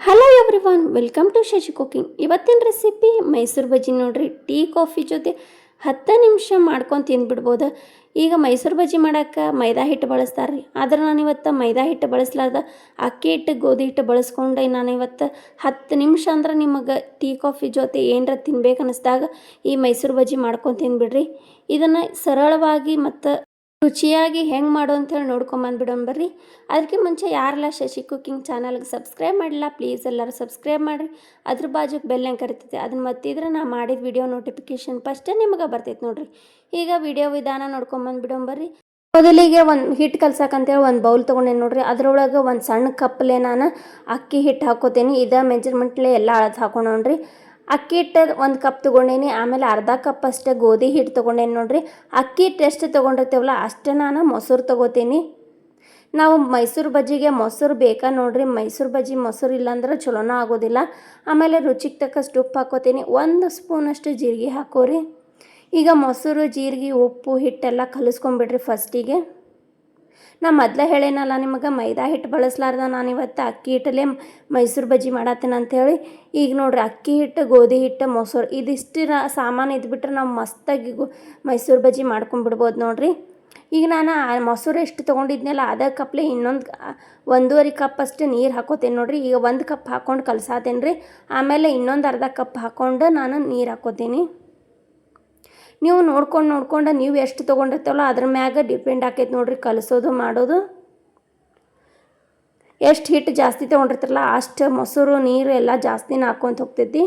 Hello everyone, welcome to Shashi cooking. ಇವತ್ತಿನ recipe Mysuru bajji ನೋಡ್ರಿ. Tea coffee ಜೊತೆ 10 ನಿಮಿಷ ಮಾಡ್ಕೊಂಡು ತಿಂದ್ಬಿಡ್ಬೋದು. ಈಗ ಮೈಸೂರು ಬಜ್ಜಿ ಮಾಡೋಕ್ಕೆ ಮೈದಾ ಹಿಟ್ಟು ಬಳಸ್ತಾರೆ ರೀ. ಆದ್ರೆ ನಾನಿವತ್ತು ಮೈದಾ ಹಿಟ್ಟು ಬಳಸಲಾರ್ದ ಅಕ್ಕಿ ಹಿಟ್ಟು ಗೋಧಿ ಹಿಟ್ಟು ಬಳಸ್ಕೊಂಡು ನಾನಿವತ್ತು 10 ನಿಮಿಷ ಅಂದ್ರೆ ನಿಮಗೆ ಟೀ ಕಾಫಿ ಜೊತೆ ಏನರ ತಿನ್ಬೇಕು ಅನ್ನಿಸ್ದಾಗ ಈ ಮೈಸೂರು ಬಜ್ಜಿ ಮಾಡ್ಕೊಂಡು ತಿಂದ್ಬಿಡ್ರಿ. ಇದನ್ನು ಸರಳವಾಗಿ ಮತ್ತು ರುಚಿಯಾಗಿ ಹೆಂಗೆ ಮಾಡು ಅಂತೇಳಿ ನೋಡ್ಕೊಂಬಂದ್ಬಿಡೋಣ ಬರ್ರಿ. ಅದಕ್ಕೆ ಮುಂಚೆ ಯಾರೆಲ್ಲ ಶಶಿ ಕುಕಿಂಗ್ ಚಾನಲ್ಗೆ ಸಬ್ಸ್ಕ್ರೈಬ್ ಮಾಡಿಲ್ಲ, ಪ್ಲೀಸ್ ಎಲ್ಲರೂ ಸಬ್ಸ್ಕ್ರೈಬ್ ಮಾಡಿರಿ. ಅದ್ರ ಬಾಜುಗೆ ಬೆಲ್ ಹೆಂಗೆ ಕರಿತೈತೆ ಅದನ್ನು ಮತ್ತಿದ್ರೆ ನಾ ಮಾಡಿದ ವಿಡಿಯೋ ನೋಟಿಫಿಕೇಷನ್ ಫಸ್ಟೇ ನಿಮಗೆ ಬರ್ತೈತೆ ನೋಡಿರಿ. ಈಗ ವಿಡಿಯೋ ವಿಧಾನ ನೋಡ್ಕೊಂಬಂದ್ಬಿಡೋಣ ಬರ್ರಿ. ಮೊದಲಿಗೆ ಒಂದು ಹಿಟ್ಟು ಕಲ್ಸಕ್ಕಂತೇಳಿ ಒಂದು ಬೌಲ್ ತೊಗೊಂಡೇನಿ ನೋಡಿರಿ. ಅದರೊಳಗೆ ಒಂದು ಸಣ್ಣ ಕಪ್ಲೆ ನಾನು ಅಕ್ಕಿ ಹಿಟ್ಟು ಹಾಕೋತೀನಿ. ಇದೇ ಮೆಜರ್ಮೆಂಟ್ಲೆ ಎಲ್ಲ ಅಳದು ಹಾಕೊಂಡ್ರಿ. ಅಕ್ಕಿ ಹಿಟ್ಟು 1 ಕಪ್ ತೊಗೊಂಡೇನಿ. ಆಮೇಲೆ ಅರ್ಧ ಕಪ್ ಅಷ್ಟೇ ಗೋಧಿ ಹಿಟ್ಟು ತೊಗೊಂಡೇನಿ ನೋಡಿರಿ. ಅಕ್ಕಿ ಹಿಟ್ಟು ಎಷ್ಟು ತೊಗೊಂಡಿರ್ತೀವಲ್ಲ ಅಷ್ಟೇ ನಾನು ಮೊಸರು ತೊಗೋತೀನಿ. ನಾವು ಮೈಸೂರು ಬಜ್ಜಿಗೆ ಮೊಸರು ಬೇಕಾ ನೋಡಿರಿ. ಮೈಸೂರು ಬಜ್ಜಿ ಮೊಸರು ಇಲ್ಲಾಂದ್ರೆ ಚಲೋನೂ ಆಗೋದಿಲ್ಲ. ಆಮೇಲೆ ರುಚಿಗೆ ತಕ್ಕಷ್ಟು ಉಪ್ಪು ಹಾಕೋತೀನಿ. 1 ಸ್ಪೂನಷ್ಟು ಜೀರಿಗೆ ಹಾಕೋರಿ. ಈಗ ಮೊಸರು, ಜೀರಿಗೆ, ಉಪ್ಪು, ಹಿಟ್ಟೆಲ್ಲ ಕಲಿಸ್ಕೊಂಬಿಡ್ರಿ ಫಸ್ಟಿಗೆ. ನಾ ಮೊದಲೇ ಹೇಳೇನಲ್ಲ ನಿಮಗೆ ಮೈದಾ ಹಿಟ್ಟು ಬಳಸಲಾರ್ದ ನಾನಿವತ್ತು ಅಕ್ಕಿ ಹಿಟ್ಟಲ್ಲೇ ಮೈಸೂರು ಬಜ್ಜಿ ಮಾಡತ್ತೇನೆ ಅಂಥೇಳಿ. ಈಗ ನೋಡಿರಿ, ಅಕ್ಕಿ ಹಿಟ್ಟು, ಗೋಧಿ ಹಿಟ್ಟು, ಮೊಸರು ಇದಿಷ್ಟು ಸಾಮಾನು ಇದ್ಬಿಟ್ರೆ ನಾವು ಮಸ್ತಾಗಿ ಮೈಸೂರು ಬಜ್ಜಿ ಮಾಡ್ಕೊಂಬಿಡ್ಬೋದು ನೋಡಿರಿ. ಈಗ ನಾನು ಮೊಸರು ಎಷ್ಟು ತೊಗೊಂಡಿದ್ನಲ್ಲ ಅದೇ ಕಪ್ಲೆ ಇನ್ನೊಂದು 1.5 ಕಪ್ ಅಷ್ಟು ನೀರು ಹಾಕೋತೇನೆ ನೋಡಿರಿ. ಈಗ 1 ಕಪ್ ಹಾಕ್ಕೊಂಡು ಕಲಸಾತೇನೆ ರೀ. ಆಮೇಲೆ ಇನ್ನೊಂದು ಅರ್ಧ ಕಪ್ ಹಾಕ್ಕೊಂಡು ನಾನು ನೀರು ಹಾಕೋತೀನಿ. ನೀವು ನೋಡ್ಕೊಂಡು ನೀವು ಎಷ್ಟು ತೊಗೊಂಡಿರ್ತೀವಲ್ಲ ಅದ್ರ ಮ್ಯಾಗ ಡಿಪೆಂಡ್ ಆಕೈತೆ ನೋಡಿರಿ ಕಲಿಸೋದು ಮಾಡೋದು. ಎಷ್ಟು ಹಿಟ್ಟು ಜಾಸ್ತಿ ತೊಗೊಂಡಿರ್ತಾರಲ್ಲ ಅಷ್ಟು ಮೊಸರು, ನೀರು ಎಲ್ಲ ಜಾಸ್ತಿನ ಹಾಕ್ಕೊಂತ ಹೋಗ್ತೈತಿ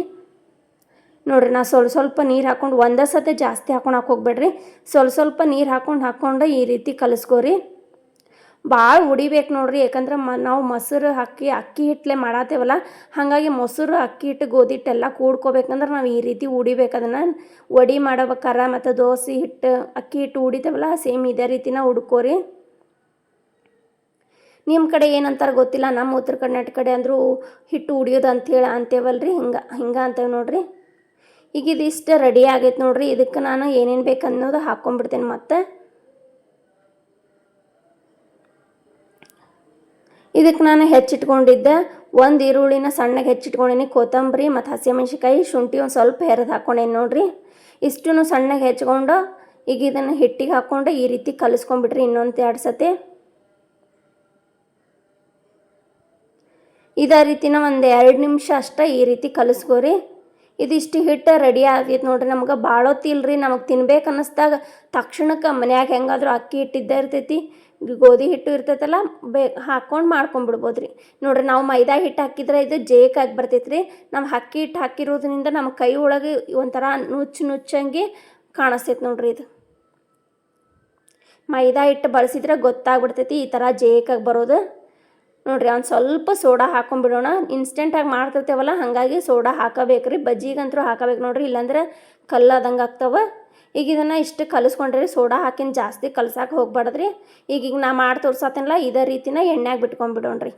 ನೋಡಿರಿ. ನಾ ಸ್ವಲ್ಪ ನೀರು ಹಾಕ್ಕೊಂಡು ಒಂದೇ ಸತಿ ಜಾಸ್ತಿ ಹಾಕ್ಕೊಳಕ್ಕೆ ಹೋಗ್ಬೇಡ್ರಿ. ಸ್ವಲ್ಪ ನೀರು ಹಾಕ್ಕೊಂಡು ಈ ರೀತಿ ಕಲಿಸ್ಕೋರಿ. ಭಾಳ ಉಡಿಬೇಕು ನೋಡಿರಿ. ಯಾಕಂದ್ರೆ ನಾವು ಮೊಸರು ಹಾಕಿ ಅಕ್ಕಿ ಹಿಟ್ಟಲೆ ಮಾಡತ್ತೇವಲ್ಲ, ಹಾಗಾಗಿ ಮೊಸರು, ಅಕ್ಕಿ ಹಿಟ್ಟು, ಗೋಧಿ ಹಿಟ್ಟೆಲ್ಲ ಕೂಡ್ಕೋಬೇಕಂದ್ರೆ ನಾವು ಈ ರೀತಿ ಉಡಿಬೇಕು. ಅದನ್ನು ವಡೆ ಮಾಡ್ಬೇಕಾರೆ ಮತ್ತು ದೋಸೆ ಹಿಟ್ಟು, ಅಕ್ಕಿ ಹಿಟ್ಟು ಉಡಿತೇವಲ್ಲ ಸೇಮ್ ಇದೇ ರೀತಿನ ಉಡ್ಕೋರಿ. ನಿಮ್ಮ ಕಡೆ ಏನಂತಾರೆ ಗೊತ್ತಿಲ್ಲ, ನಮ್ಮ ಉತ್ತರ ಕರ್ನಾಟಕ ಕಡೆ ಅಂದರೂ ಹಿಟ್ಟು ಉಡಿಯೋದು ಅಂಥೇಳಿ ಅಂತೇವಲ್ರಿ, ಹಿಂಗೆ ಅಂತೇವೆ ನೋಡಿರಿ. ಈಗ ಇದಿಷ್ಟು ರೆಡಿ ಆಗೈತೆ ನೋಡಿರಿ. ಇದಕ್ಕೆ ನಾನು ಏನೇನು ಬೇಕು ಅನ್ನೋದು ಹಾಕ್ಕೊಂಡ್ಬಿಡ್ತೇನೆ. ಮತ್ತು ಇದಕ್ಕೆ ನಾನು ಹೆಚ್ಚಿಟ್ಕೊಂಡಿದ್ದೆ 1 ಈರುಳ್ಳಿನ ಸಣ್ಣಗೆ ಹೆಚ್ಚಿಟ್ಕೊಂಡೇನಿ, ಕೊತ್ತಂಬರಿ ಮತ್ತು ಹಸಿಮೆಣ್ಸಿಕಾಯಿ, ಶುಂಠಿ ಒಂದು ಸ್ವಲ್ಪ ಹೆರದು ಹಾಕ್ಕೊಂಡೇನಿ ನೋಡಿರಿ. ಇಷ್ಟೂ ಸಣ್ಣಗೆ ಹೆಚ್ಕೊಂಡು ಈಗ ಇದನ್ನು ಹಿಟ್ಟಿಗೆ ಹಾಕ್ಕೊಂಡು ಈ ರೀತಿ ಕಲಿಸ್ಕೊಂಡ್ಬಿಟ್ರಿ ಇನ್ನೊಂದು 2 ಸತಿ. ಇದೇ ರೀತಿನ ಒಂದು 2 ನಿಮಿಷ ಅಷ್ಟೇ ಈ ರೀತಿ ಕಲಿಸ್ಕೋರಿ. ಇದಿಷ್ಟು ಹಿಟ್ಟು ರೆಡಿ ಆಗೈತೆ ನೋಡಿರಿ. ನಮ್ಗೆ ಭಾಳ ಹೊತ್ತಿಲ್ರಿ. ನಮಗೆ ತಿನ್ಬೇಕು ಅನ್ನಿಸ್ದಾಗ ತಕ್ಷಣಕ್ಕೆ ಮನ್ಯಾಗ ಹೆಂಗಾದ್ರೂ ಅಕ್ಕಿ ಹಿಟ್ಟಿದ್ದೇ ಇರ್ತೈತಿ, ಗೋಧಿ ಹಿಟ್ಟು ಇರ್ತೈತಲ್ಲ, ಹಾಕ್ಕೊಂಡು ಮಾಡ್ಕೊಂಬಿಡ್ಬೋದು ರೀ. ನೋಡಿರಿ, ನಾವು ಮೈದಾ ಹಿಟ್ಟು ಹಾಕಿದ್ರೆ ಇದು ಜೇಕಾಗಿ ಬರ್ತೈತೆ ರೀ. ನಾವು ಅಕ್ಕಿ ಹಿಟ್ಟು ಹಾಕಿರೋದ್ರಿಂದ ನಮ್ಮ ಕೈ ಒಳಗೆ ಒಂಥರ ನುಚ್ಚಂಗೆ ಕಾಣಿಸ್ತೈತೆ ನೋಡಿರಿ. ಇದು ಮೈದಾ ಹಿಟ್ಟು ಬಳಸಿದ್ರೆ ಗೊತ್ತಾಗ್ಬಿಡ್ತೈತಿ ಈ ಥರ ಜೇಕಾಗಿ ಬರೋದು ನೋಡಿರಿ. ಒಂದು ಸ್ವಲ್ಪ ಸೋಡಾ ಹಾಕೊಂಡ್ಬಿಡೋಣ. ಇನ್ಸ್ಟೆಂಟಾಗಿ ಮಾಡ್ತಿರ್ತೇವಲ್ಲ ಹಾಗಾಗಿ ಸೋಡಾ ಹಾಕಬೇಕು ರೀ. ಬಜ್ಜಿಗಂತೂ ಹಾಕಬೇಕು ನೋಡಿರಿ, ಇಲ್ಲಾಂದ್ರೆ ಕಲ್ಲಾದಂಗೆ ಆಗ್ತವೆ. ಈಗ ಇದನ್ನು ಇಷ್ಟು ಕಲಿಸ್ಕೊಂಡ್ರಿ. ಸೋಡಾ ಹಾಕಿನ ಜಾಸ್ತಿ ಕಲ್ಸಕ್ಕೆ ಹೋಗ್ಬಾರ್ದ್ರಿ. ಈಗ ನಾ ಮಾಡಿ ತೋರ್ಸತ್ತೇನಲ್ಲ ಇದೇ ರೀತಿನ ಎಣ್ಣೆಗೆ ಬಿಟ್ಕೊಂಡ್ಬಿಡೋಣ್ರಿ.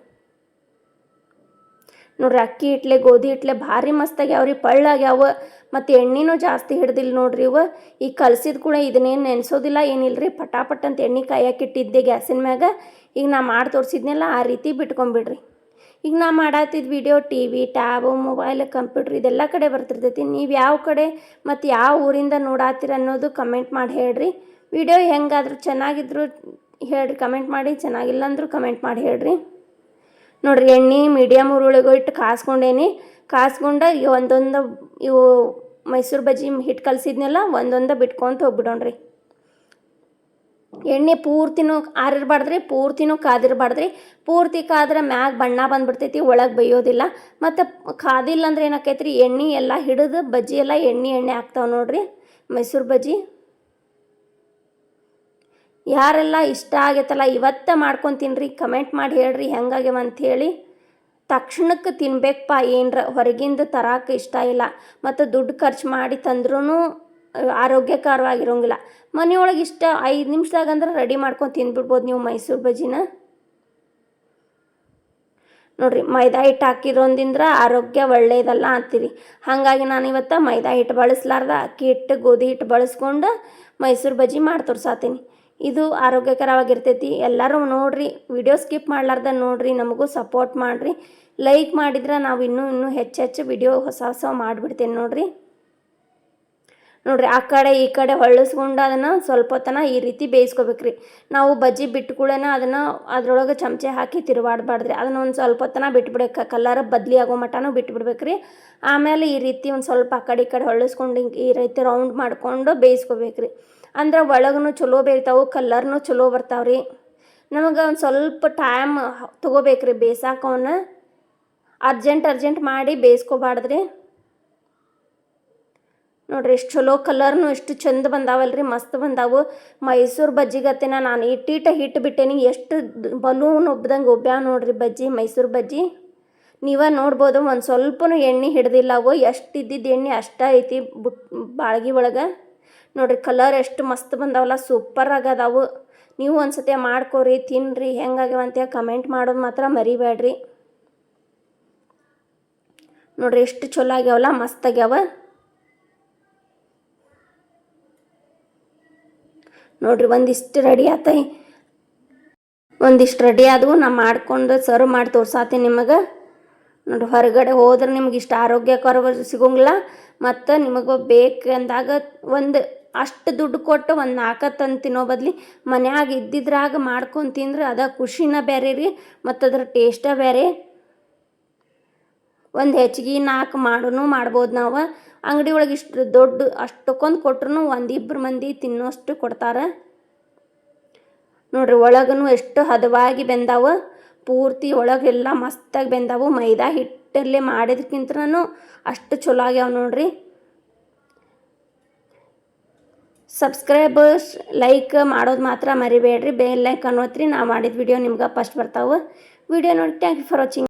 ನೋಡಿರಿ, ಅಕ್ಕಿ ಹಿಟ್ಲೆ, ಗೋಧಿ ಹಿಟ್ಲೆ ಭಾರಿ ಮಸ್ತಾಗಿ ಯಾವ್ರಿ, ಪಳ್ಳಾಗ್ಯಾವ ಮತ್ತು ಎಣ್ಣೆನೂ ಜಾಸ್ತಿ ಹಿಡ್ದಿಲ್ಲ ನೋಡ್ರಿ ಇವು. ಈಗ ಕಲಸಿದ ಕೂಡ ಇದನ್ನೇನು ನೆನೆಸೋದಿಲ್ಲ ಏನಿಲ್ಲರಿ. ಪಟಾಪಟ್ ಅಂತ ಎಣ್ಣೆ ಕಾಯಕ್ಕಿಟ್ಟಿದ್ದೆ ಗ್ಯಾಸಿನ ಮ್ಯಾಗ. ಈಗ ನಾ ಮಾಡಿ ತೋರಿಸಿದ್ನೆಲ್ಲ ಆ ರೀತಿ ಬಿಟ್ಕೊಂಬಿಡ್ರಿ. ಈಗ ನಾ ಮಾಡತ್ತಿದ್ದ video TV, tab, mobile, computer ಇದೆಲ್ಲ ಕಡೆ ಬರ್ತಿರ್ತೈತಿ. ನೀವು ಯಾವ ಕಡೆ ಮತ್ತು ಯಾವ ಊರಿಂದ ನೋಡಾತ್ತೀರ ಅನ್ನೋದು ಕಮೆಂಟ್ ಮಾಡಿ ಹೇಳ್ರಿ. ವಿಡಿಯೋ ಹೆಂಗಾದ್ರೂ ಚೆನ್ನಾಗಿದ್ರು ಹೇಳ್ರಿ, ಕಮೆಂಟ್ ಮಾಡಿ. ಚೆನ್ನಾಗಿಲ್ಲ ಅಂದರೂ ಕಮೆಂಟ್ ಮಾಡಿ ಹೇಳ್ರಿ. ನೋಡಿರಿ, ಎಣ್ಣೆ ಮೀಡಿಯಮ್ ಉರುಳಿಗೆ ಇಟ್ಟು ಕಾಸ್ಕೊಂಡೇನಿ. ಕಾಸ್ಕೊಂಡು ಈಗ ಒಂದೊಂದು ಇವು ಮೈಸೂರು ಬಜ್ಜಿ ಹಿಟ್ಟು ಕಲಸಿದ್ನೆಲ್ಲ ಒಂದೊಂದು ಬಿಟ್ಕೊಂತ ಹೋಗ್ಬಿಡೋಣ್ರಿ. ಎಣ್ಣೆ ಪೂರ್ತಿನೂ ಆರಿರ್ಬಾರ್ದ್ರಿ, ಪೂರ್ತಿನೂ ಕಾದಿರ್ಬಾರ್ದ್ರಿ. ಪೂರ್ತಿ ಕಾದ್ರೆ ಮ್ಯಾಗ ಬಣ್ಣ ಬಂದುಬಿಡ್ತೈತಿ, ಒಳಗೆ ಬೇಯೋದಿಲ್ಲ. ಮತ್ತು ಕಾದಿಲ್ಲ ಅಂದ್ರೆ ಏನಾಕೈತ್ರಿ, ಎಣ್ಣೆ ಎಲ್ಲ ಹಿಡಿದು ಬಜ್ಜಿ ಎಲ್ಲ ಎಣ್ಣೆ ಆಗ್ತಾವೆ ನೋಡಿರಿ ಮೈಸೂರು ಬಜ್ಜಿ. ಯಾರೆಲ್ಲ ಇಷ್ಟ ಆಗೈತಲ್ಲ ಇವತ್ತು ಮಾಡ್ಕೊಂಡು ತಿನ್ನಿರಿ. ಕಮೆಂಟ್ ಮಾಡಿ ಹೇಳ್ರಿ ಹೆಂಗಾಗ್ಯವ ಅಂಥೇಳಿ. ತಕ್ಷಣಕ್ಕೆ ತಿನ್ಬೇಕಪ್ಪ, ಏನರ ಹೊರಗಿಂದ ತರಕ್ಕೆ ಇಷ್ಟ ಇಲ್ಲ. ಮತ್ತು ದುಡ್ಡು ಖರ್ಚು ಮಾಡಿ ತಂದ್ರೂ ಆರೋಗ್ಯಕರವಾಗಿರೋಂಗಿಲ್ಲ. ಮನೆಯೊಳಗೆ ಇಷ್ಟ 5 ನಿಮಿಷದಾಗಂದ್ರೆ ರೆಡಿ ಮಾಡ್ಕೊಂಡು ತಿಂದ್ಬಿಡ್ಬೋದು ನೀವು ಮೈಸೂರು ಬಜ್ಜಿನ. ನೋಡಿರಿ, ಮೈದಾ ಹಿಟ್ಟು ಹಾಕಿರೋದ್ರಿಂದ ಆರೋಗ್ಯ ಒಳ್ಳೆಯದಲ್ಲ ಅಂತೀರಿ. ಹಾಗಾಗಿ ನಾನು ಇವತ್ತು ಮೈದಾ ಹಿಟ್ಟು ಬಳಸಲಾರ್ದ ಅಕ್ಕಿ ಹಿಟ್ಟು, ಗೋಧಿ ಹಿಟ್ಟು ಬಳಸ್ಕೊಂಡು ಮೈಸೂರು ಬಜ್ಜಿ ಮಾಡಿ ತೋರ್ಸಾತೀನಿ. ಇದು ಆರೋಗ್ಯಕರವಾಗಿರ್ತೈತಿ. ಎಲ್ಲರೂ ನೋಡಿರಿ, ವಿಡಿಯೋ ಸ್ಕಿಪ್ ಮಾಡಲಾರ್ದ ನೋಡಿರಿ, ನಮಗೂ ಸಪೋರ್ಟ್ ಮಾಡಿರಿ. ಲೈಕ್ ಮಾಡಿದ್ರೆ ನಾವು ಇನ್ನೂ ಹೆಚ್ಚು ವಿಡಿಯೋ ಹೊಸ ಮಾಡಿಬಿಡ್ತೇನೆ ನೋಡಿರಿ. ಆ ಕಡೆ ಈ ಕಡೆ ಹೊಳ್ಳಿಸ್ಕೊಂಡು ಅದನ್ನು ಸ್ವಲ್ಪ ಹೊತ್ತನ ಈ ರೀತಿ ಬೇಯಿಸ್ಕೋಬೇಕ್ರಿ. ನಾವು ಬಜ್ಜಿ ಬಿಟ್ಟು ಕೂಡ ಅದನ್ನು ಅದ್ರೊಳಗೆ ಚಮಚೆ ಹಾಕಿ ತಿರುವಾಡಬಾರ್ದ್ರಿ. ಅದನ್ನು ಒಂದು ಸ್ವಲ್ಪ ಹೊತ್ತನ ಬಿಟ್ಬಿಡಕ್ಕೆ ಕಲರ್ ಬದಲಿ ಆಗೋ ಮಟನೂ ಬಿಟ್ಬಿಡ್ಬೇಕ್ರಿ. ಆಮೇಲೆ ಈ ರೀತಿ ಒಂದು ಸ್ವಲ್ಪ ಆ ಕಡೆ ಈ ಕಡೆ ಹೊಳ್ಳಿಸ್ಕೊಂಡು ಈ ರೀತಿ ರೌಂಡ್ ಮಾಡಿಕೊಂಡು ಬೇಯಿಸ್ಕೋಬೇಕ್ರಿ. ಅಂದ್ರೆ ಒಳಗೂ ಚಲೋ ಬೇಯ್ತಾವೆ, ಕಲರ್ನೂ ಚಲೋ ಬರ್ತಾವ್ರಿ. ನಮಗೆ ಒಂದು ಸ್ವಲ್ಪ ಟೈಮ್ ತೊಗೋಬೇಕ್ರಿ ಬೇಯಿಸಾಕವನ್ನ. ಅರ್ಜೆಂಟ್ ಮಾಡಿ ಬೇಯಿಸ್ಕೋಬಾರ್ದ್ರಿ. ನೋಡಿರಿ ಎಷ್ಟು ಚಲೋ ಕಲರ್ನು ಎಷ್ಟು ಚಂದ ಬಂದಾವಲ್ರಿ, ಮಸ್ತ್ ಬಂದಾವು. ಮೈಸೂರು ಬಜ್ಜಿಗತ್ತಿನ ನಾನು ಹಿಟ್ಟು ಬಿಟ್ಟೇನಿ. ಎಷ್ಟು ಬಲೂನ್ ಒಬ್ಬ್ಯಾವ ನೋಡ್ರಿ ಬಜ್ಜಿ, ಮೈಸೂರು ಬಜ್ಜಿ. ನೀವೇ ನೋಡ್ಬೋದು, ಒಂದು ಸ್ವಲ್ಪನೂ ಎಣ್ಣೆ ಹಿಡ್ದಿಲ್ಲ ಅವು. ಎಷ್ಟು ಇದ್ದಿದ್ದು ಎಣ್ಣೆ ಅಷ್ಟೇ ಐತಿ ಬಾಳ್ಗಿ ಒಳಗೆ. ನೋಡಿರಿ ಕಲರ್ ಎಷ್ಟು ಮಸ್ತ್ ಬಂದಾವಲ್ಲ, ಸೂಪರ್ ಆಗದಾವು. ನೀವು ಒಂದು ಸತಿ ಮಾಡ್ಕೊರಿ, ತಿನ್ನಿರಿ, ಹೆಂಗಾಗ್ಯಾವಂತ ಕಮೆಂಟ್ ಮಾಡೋದು ಮಾತ್ರ ಮರಿಬೇಡ್ರಿ. ನೋಡಿರಿ ಎಷ್ಟು ಚಲೋ ಆಗ್ಯಾವಲ್ಲ, ಮಸ್ತ್ ಆಗ್ಯಾವ ನೋಡಿರಿ. ಒಂದಿಷ್ಟು ರೆಡಿ ಆದವು. ನಾ ಮಾಡ್ಕೊಂಡು ಸರ್ವ್ ಮಾಡಿ ತೋರ್ಸಾತೀನಿ ನಿಮಗೆ. ನೋಡಿರಿ ಹೊರಗಡೆ ಹೋದ್ರೆ ನಿಮ್ಗೆ ಇಷ್ಟು ಆರೋಗ್ಯಕರ ಸಿಗೋಂಗಿಲ್ಲ. ಮತ್ತು ನಿಮಗೆ ಬೇಕಂದಾಗ ಒಂದು ಅಷ್ಟು ದುಡ್ಡು ಕೊಟ್ಟು ಒಂದು 4 ತಂದು ತಿನ್ನೋ ಬದಲಿ ಮನ್ಯಾಗ ಇದ್ದಿದ್ರಾಗ ಮಾಡ್ಕೊಂಡು ತಿಂದ್ರೆ ಅದ ಖುಷಿನ ಬೇರೆ ರೀ, ಮತ್ತು ಅದ್ರ ಟೇಸ್ಟ ಬೇರೆ. ಒಂದು ಹೆಚ್ಚಿಗೆ 4 ಮಾಡ್ಬೋದು ನಾವು. ಅಂಗಡಿ ಒಳಗೆ ಇಷ್ಟು ದೊಡ್ಡ ಅಷ್ಟಕ್ಕೊಂದು ಕೊಟ್ರು 1-2 ಮಂದಿ ತಿನ್ನೋಷ್ಟು ಕೊಡ್ತಾರೆ. ನೋಡಿರಿ ಒಳಗೂ ಎಷ್ಟು ಹದವಾಗಿ ಬೆಂದಾವು, ಪೂರ್ತಿ ಒಳಗೆಲ್ಲ ಮಸ್ತಾಗಿ ಬೆಂದಾವು. ಮೈದಾ ಹಿಟ್ಟಲ್ಲೇ ಮಾಡಿದ್ಕಿಂತನೂ ಅಷ್ಟು ಚಲೋ ಆಗ್ಯಾವ ನೋಡಿರಿ. ಸಬ್ಸ್ಕ್ರೈಬರ್ಸ್ ಲೈಕ್ ಮಾಡೋದು ಮಾತ್ರ ಮರಿಬೇಡ್ರಿ. ಬೆಲ್ ಐಕಾನ್ ಒತ್ತಿರಿ, ನಾ ಮಾಡಿದ ವಿಡಿಯೋ ನಿಮ್ಗೆ ಫಸ್ಟ್ ಬರ್ತಾವೆ. ವಿಡಿಯೋ ನೋಡಿ ಥ್ಯಾಂಕ್ ಯು ಫಾರ್ ವಾಚಿಂಗ್.